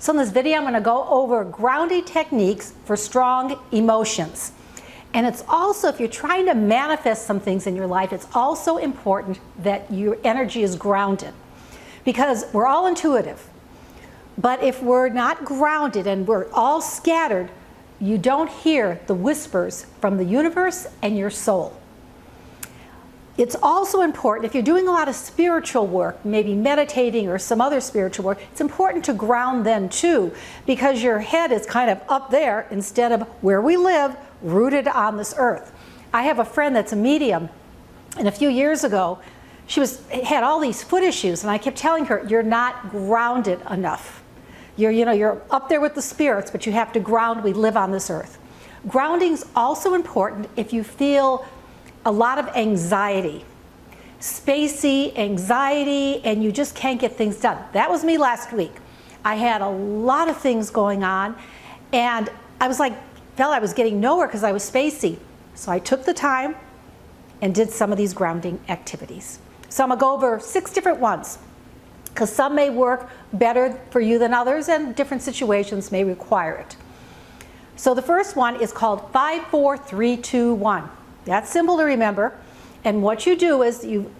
So in this video, I'm going to go over grounding techniques for strong emotions. And it's also, if you're trying to manifest some things in your life, it's also important that your energy is grounded. Because we're all intuitive. But if we're not grounded and we're all scattered, you don't hear the whispers from the universe and your soul. It's also important, if you're doing a lot of spiritual work, maybe meditating or some other spiritual work, it's important to ground then too, because your head is kind of up there instead of where we live, rooted on this earth. I have a friend that's a medium, and a few years ago, she had all these foot issues, and I kept telling her, you're not grounded enough. You're up there with the spirits, but you have to ground. We live on this earth. Grounding's also important if you feel a lot of anxiety, spacey anxiety, and you just can't get things done. That was me last week. I had a lot of things going on, and I was felt I was getting nowhere because I was spacey. So I took the time and did some of these grounding activities. So I'm going to go over 6 different ones, because some may work better for you than others, and different situations may require it. So the first one is called 5, 4, 3, 2, 1. That's simple to remember. And what you do is you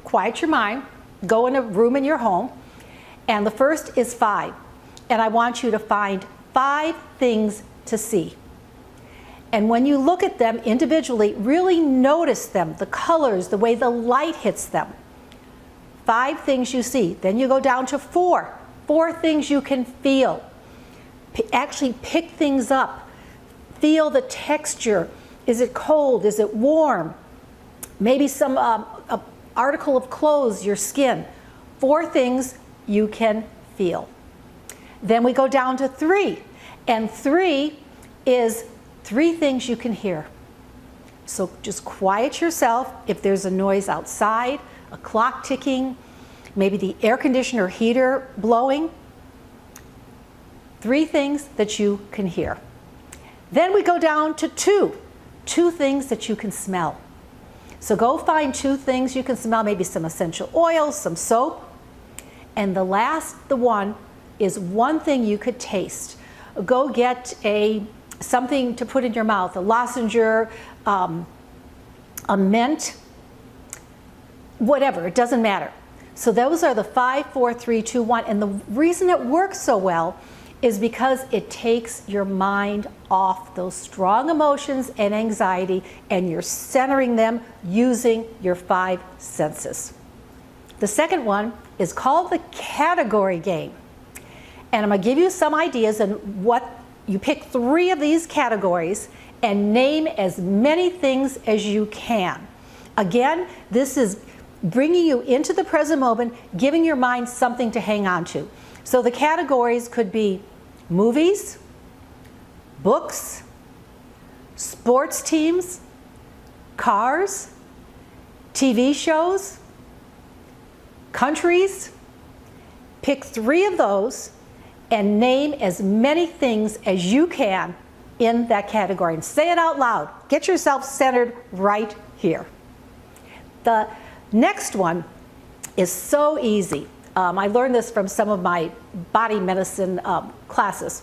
quiet your mind, go in a room in your home, and the first is 5. And I want you to find 5 things to see. And when you look at them individually, really notice them, the colors, the way the light hits them. 5 things you see. Then you go down to 4. 4 things you can feel. Actually pick things up. Feel the texture. Is it cold? Is it warm? Maybe some article of clothes, your skin. 4 things you can feel. Then we go down to 3. And 3 is 3 things you can hear. So just quiet yourself. If there's a noise outside, a clock ticking, maybe the air conditioner heater blowing. 3 things that you can hear. Then we go down to 2. 2 things that you can smell. So go find 2 things you can smell, maybe some essential oils, some soap. And the one is 1 thing you could taste. Go get something to put in your mouth, a lozenge, a mint, whatever, it doesn't matter. So those are the 5, 4, 3, 2, 1. And the reason it works so well is because it takes your mind off those strong emotions and anxiety, and you're centering them using your 5 senses. The second one is called the category game. And I'm going to give you some ideas on what you pick 3 of these categories and name as many things as you can. Again, this is bringing you into the present moment, giving your mind something to hang on to. So the categories could be movies, books, sports teams, cars, TV shows, countries. Pick 3 of those and name as many things as you can in that category. And say it out loud. Get yourself centered right here. The next one is so easy. I learned this from some of my body medicine classes.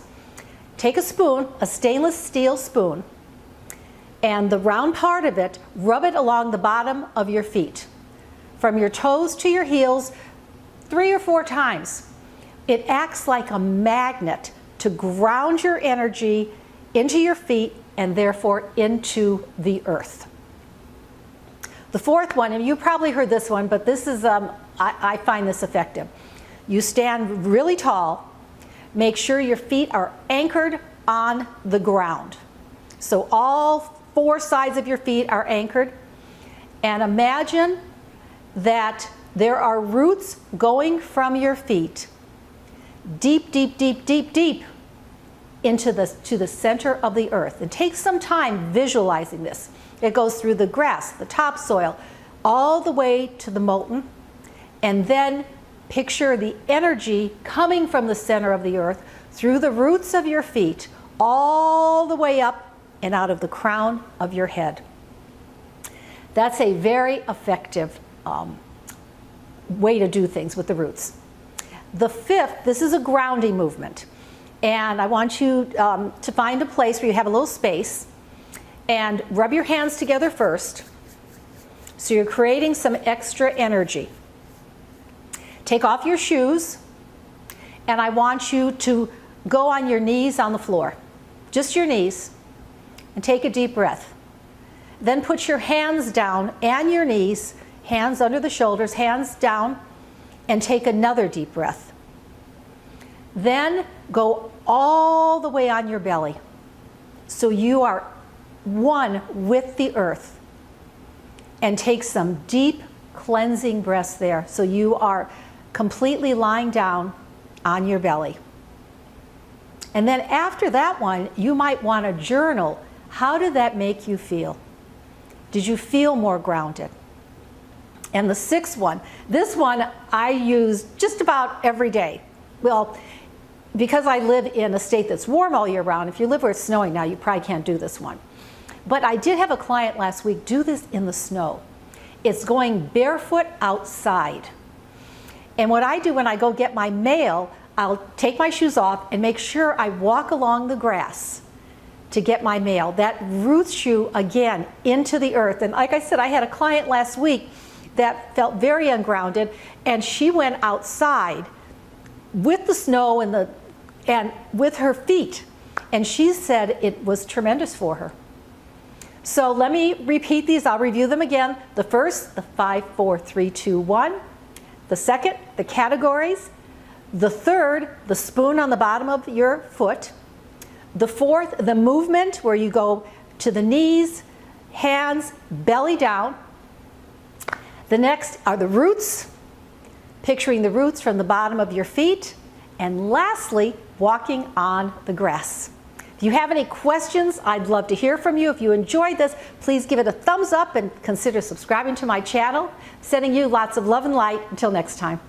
Take a spoon, a stainless steel spoon, and the round part of it, rub it along the bottom of your feet. From your toes to your heels, 3 or 4 times. It acts like a magnet to ground your energy into your feet and therefore into the earth. The 4th one, and you probably heard this one, but this is, I find this effective. You stand really tall. Make sure your feet are anchored on the ground. So all 4 sides of your feet are anchored. And imagine that there are roots going from your feet deep, deep, deep, deep, deep to the center of the earth. And take some time visualizing this. It goes through the grass, the topsoil, all the way to the molten. And then picture the energy coming from the center of the earth through the roots of your feet, all the way up and out of the crown of your head. That's a very effective way to do things with the roots. The fifth, this is a grounding movement. And I want you to find a place where you have a little space and rub your hands together first. So you're creating some extra energy. Take off your shoes, and I want you to go on your knees on the floor, just your knees, and take a deep breath. Then put your hands down and your knees, hands under the shoulders, hands down, and take another deep breath. Then go all the way on your belly. So you are one with the earth. And take some deep cleansing breaths there. So you are completely lying down on your belly. And then after that one, you might want to journal. How did that make you feel? Did you feel more grounded? And the sixth one, this one I use just about every day. Well, because I live in a state that's warm all year round, if you live where it's snowing now, you probably can't do this one. But I did have a client last week do this in the snow. It's going barefoot outside. And what I do when I go get my mail, I'll take my shoes off and make sure I walk along the grass to get my mail. That roots you again into the earth. And like I said, I had a client last week that felt very ungrounded, and she went outside with the snow and with her feet. And she said it was tremendous for her. So let me repeat these. I'll review them again. The first, the 5, 4, 3, 2, 1. The second, the categories. The third, the spoon on the bottom of your foot. The fourth, the movement where you go to the knees, hands, belly down. The next are the roots, picturing the roots from the bottom of your feet. And lastly, walking on the grass. If you have any questions, I'd love to hear from you. If you enjoyed this, please give it a thumbs up and consider subscribing to my channel. Sending you lots of love and light. Until next time.